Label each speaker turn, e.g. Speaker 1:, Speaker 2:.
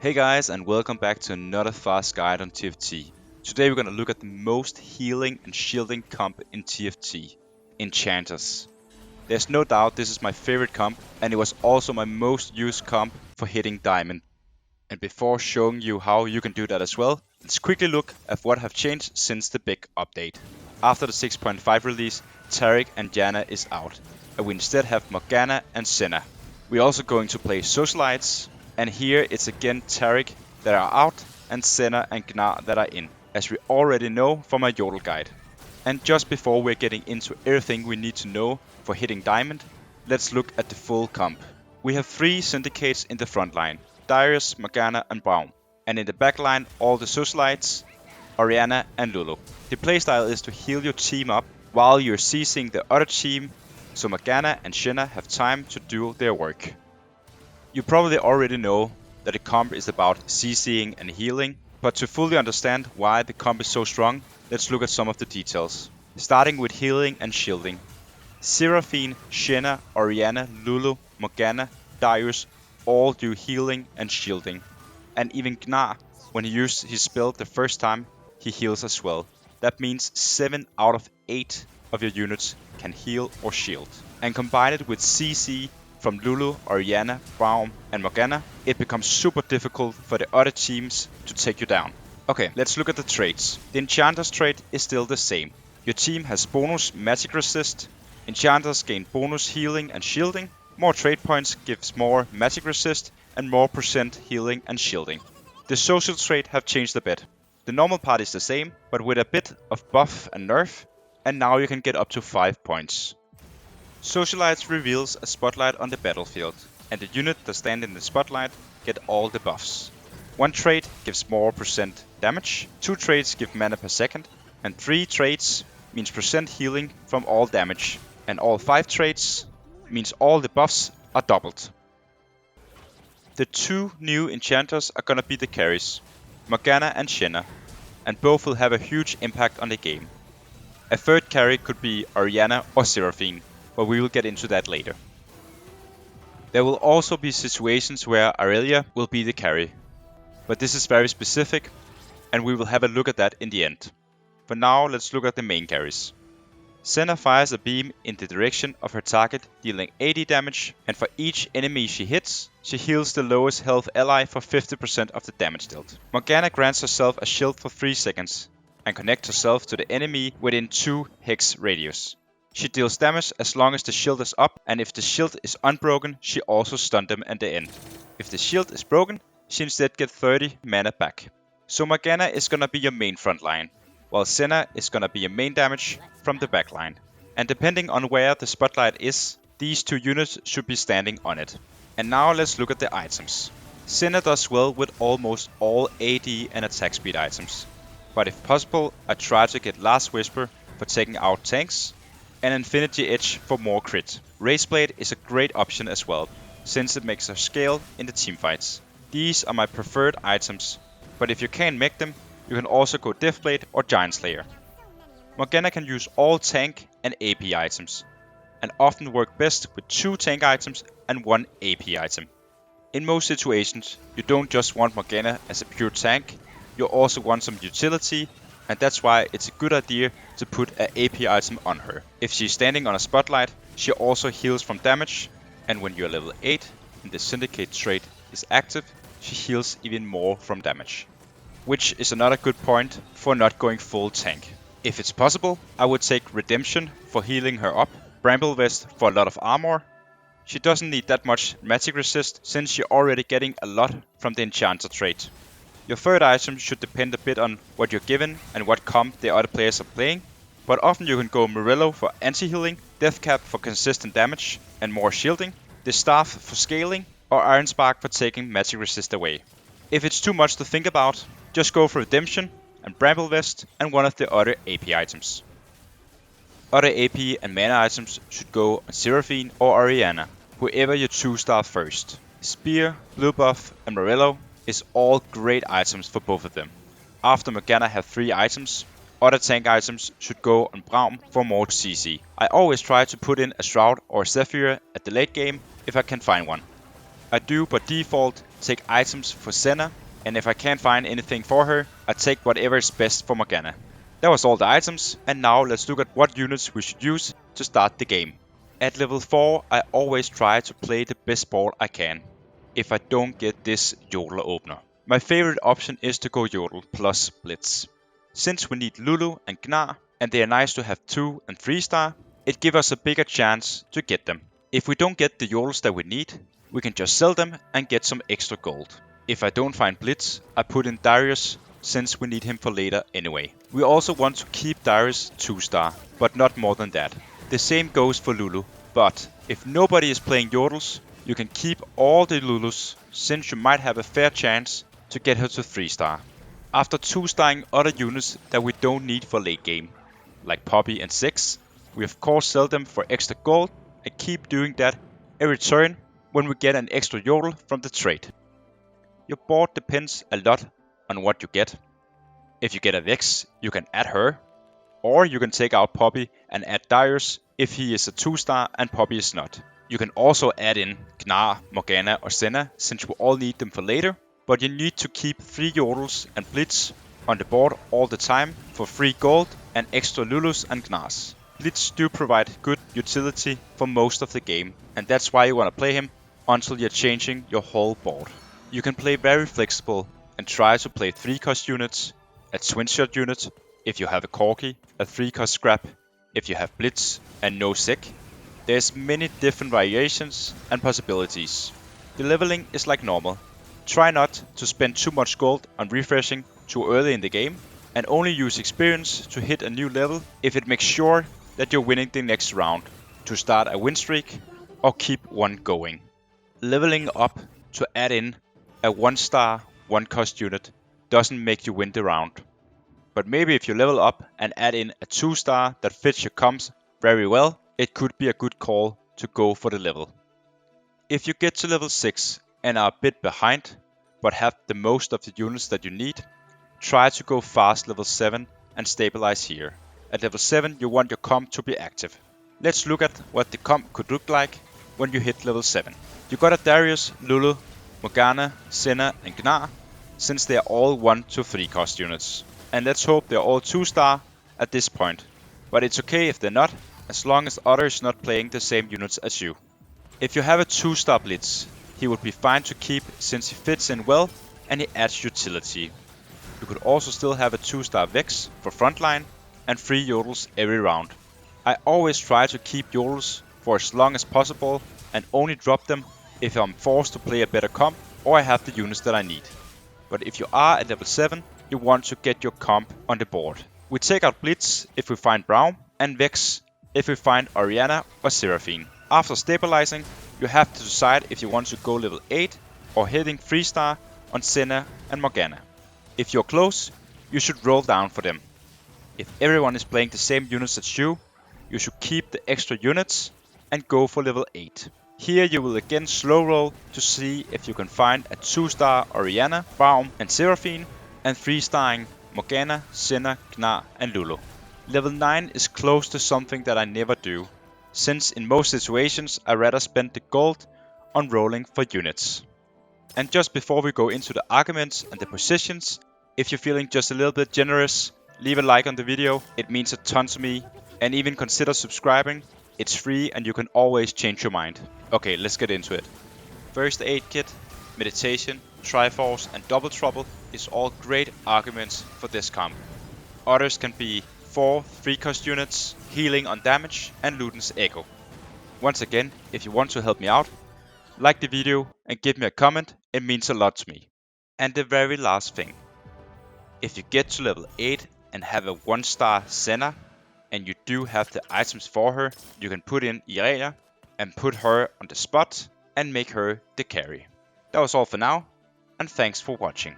Speaker 1: Hey guys, and welcome back to another fast guide on TFT. Today we're gonna look at the most healing and shielding comp in TFT, Enchanters. There's no doubt this is my favorite comp, and it was also my most used comp for hitting diamond. And before showing you how you can do that as well, let's quickly look at what have changed since the big update. After the 6.5 release, Taric and Janna is out, and we instead have Morgana and SENNA. We're also going to play Socialites, and here it's again Taric that are out and SENNA and Gnar that are in, as we already know from my Yodel guide. And just before we're getting into everything we need to know for hitting diamond, let's look at the full comp. We have 3 syndicates in the front line, Darius, Morgana and Braum, and in the back line all the Socialites, Orianna and Lulu. The playstyle is to heal your team up while you're CCing the other team, so Morgana and SENNA have time to do their work. You probably already know that the comp is about CCing and healing, but to fully understand why the comp is so strong, let's look at some of the details. Starting with healing and shielding. Seraphine, SENNA, Orianna, Lulu, Morgana, Darius all do healing and shielding. And even Gnar, when he used his spell the first time, he heals as well. That means 7 out of 8 of your units can heal or shield. And combined with CC from Lulu, Orianna, Braum and Morgana, it becomes super difficult for the other teams to take you down. Okay, let's look at the traits. The Enchanter's trait is still the same. Your team has bonus magic resist. Enchanters gain bonus healing and shielding. More trait points gives more magic resist and more percent healing and shielding. The social trait have changed a bit. The normal part is the same, but with a bit of buff and nerf, and now you can get up to 5 points. Socialites reveals a spotlight on the battlefield, and the unit that stand in the spotlight get all the buffs. 1 trait gives more percent damage, 2 traits give mana per second, and 3 traits means percent healing from all damage, and all 5 traits means all the buffs are doubled. The 2 new enchanters are gonna be the carries, Morgana and SENNA, and both will have a huge impact on the game. A third carry could be Orianna or Seraphine, but we will get into that later. There will also be situations where Aurelia will be the carry, but this is very specific, and we will have a look at that in the end. For now, let's look at the main carries. SENNA fires a beam in the direction of her target, dealing 80 damage, and for each enemy she hits, she heals the lowest health ally for 50% of the damage dealt. Morgana grants herself a shield for 3 seconds, and connects herself to the enemy within 2 hex radius. She deals damage as long as the shield is up, and if the shield is unbroken, she also stuns them at the end. If the shield is broken, she instead gets 30 mana back. So Morgana is gonna be your main front line, while SENNA is gonna be your main damage from the back line. And depending on where the spotlight is, these 2 units should be standing on it. And now let's look at the items. SENNA does well with almost all AD and attack speed items, but if possible, I try to get Last Whisper for taking out tanks, and Infinity Edge for more crit. Razeblade is a great option as well, since it makes a scale in the teamfights. These are my preferred items, but if you can't make them, you can also go Deathblade or Giant Slayer. Morgana can use all tank and AP items, and often work best with 2 tank items and 1 AP item. In most situations, you don't just want Morgana as a pure tank, you also want some utility, and that's why it's a good idea to put an AP item on her. If she's standing on a spotlight, she also heals from damage, and when you're level 8 and the Syndicate trait is active, she heals even more from damage. Which is another good point for not going full tank. If it's possible, I would take Redemption for healing her up, Bramble Vest for a lot of armor. She doesn't need that much magic resist since you're already getting a lot from the Enchanter trait. Your third item should depend a bit on what you're given and what comp the other players are playing, but often you can go Morello for anti-healing, Deathcap for consistent damage and more shielding, the Staff for scaling, or Iron Spark for taking magic resist away. If it's too much to think about, just go for Redemption and Bramble Vest and one of the other AP items. Other AP and mana items should go on Seraphine or Orianna, whoever you 2-star first. Spear, Blue Buff and Morello is all great items for both of them. After Morgana have 3 items, other tank items should go on Braum for more CC. I always try to put in a Shroud or a Zephyr at the late game if I can find one. I do by default take items for Senna, and if I can't find anything for her, I take whatever is best for Morgana. That was all the items, and now let's look at what units we should use to start the game. At level 4, I always try to play the best board I can, if I don't get this Yodel opener. My favorite option is to go Yodel plus Blitz. Since we need Lulu and Gnar, and they are nice to have 2 and 3 star, it gives us a bigger chance to get them. If we don't get the Yodels that we need, we can just sell them and get some extra gold. If I don't find Blitz, I put in Darius, since we need him for later anyway. We also want to keep Darius 2 star, but not more than that. The same goes for Lulu, but if nobody is playing Yodels, you can keep all the Lulus, since you might have a fair chance to get her to 3 star. After 2-starring other units that we don't need for late game, like Poppy and Six, we of course sell them for extra gold and keep doing that every turn when we get an extra Yodel from the trade. Your board depends a lot on what you get. If you get a Vex, you can add her, or you can take out Poppy and add Darius if he is a 2-star and Poppy is not. You can also add in Gnar, Morgana or Senna, since we all need them for later, but you need to keep 3 Yodels and Blitz on the board all the time for free gold and extra Lulus and Gnars. Blitz do provide good utility for most of the game, and that's why you want to play him until you're changing your whole board. You can play very flexible and try to play 3-cost units, a twin-shot unit if you have a Corki, a 3-cost scrap if you have Blitz and no Sec. There's many different variations and possibilities. The leveling is like normal. Try not to spend too much gold on refreshing too early in the game, and only use experience to hit a new level if it makes sure that you're winning the next round, to start a win streak or keep one going. Leveling up to add in a 1-star, 1-cost unit doesn't make you win the round. But maybe if you level up and add in a 2-star that fits your comps very well, it could be a good call to go for the level. If you get to level 6 and are a bit behind, but have the most of the units that you need, try to go fast level 7 and stabilize here. At level 7 you want your comp to be active. Let's look at what the comp could look like when you hit level 7. You got a Darius, Lulu, Morgana, Senna and Gnar, since they are all 1 to 3 cost units. And let's hope they're all 2-star at this point. But it's okay if they're not, as long as others not playing the same units as you. If you have a 2-star Blitz, he would be fine to keep since he fits in well and he adds utility. You could also still have a 2-star Vex for frontline and 3 Yodels every round. I always try to keep Yodels for as long as possible and only drop them if I'm forced to play a better comp or I have the units that I need. But if you are at level 7, you want to get your comp on the board. We take out Blitz if we find Braum and Vex if we find Orianna or Seraphine. After stabilizing, you have to decide if you want to go level 8 or hitting 3-star on Senna and Morgana. If you're close, you should roll down for them. If everyone is playing the same units as you should keep the extra units and go for level 8. Here you will again slow roll to see if you can find a 2-star Orianna, Braum and Seraphine, and 3-starring Morgana, Senna, Gnar and Lulu. Level 9 is close to something that I never do, since in most situations I rather spend the gold on rolling for units. And just before we go into the arguments and the positions, if you're feeling just a little bit generous, leave a like on the video, it means a ton to me, and even consider subscribing. It's free and you can always change your mind. Okay, let's get into it. First aid kit, meditation, Triforce and Double Trouble is all great arguments for this comp. Others can be 4 3-cost units, healing on damage and Luden's Echo. Once again, if you want to help me out, like the video and give me a comment, it means a lot to me. And the very last thing, if you get to level 8 and have a 1-star Senna, and you do have the items for her, you can put in Irelia and put her on the spot and make her the carry. That was all for now, and thanks for watching.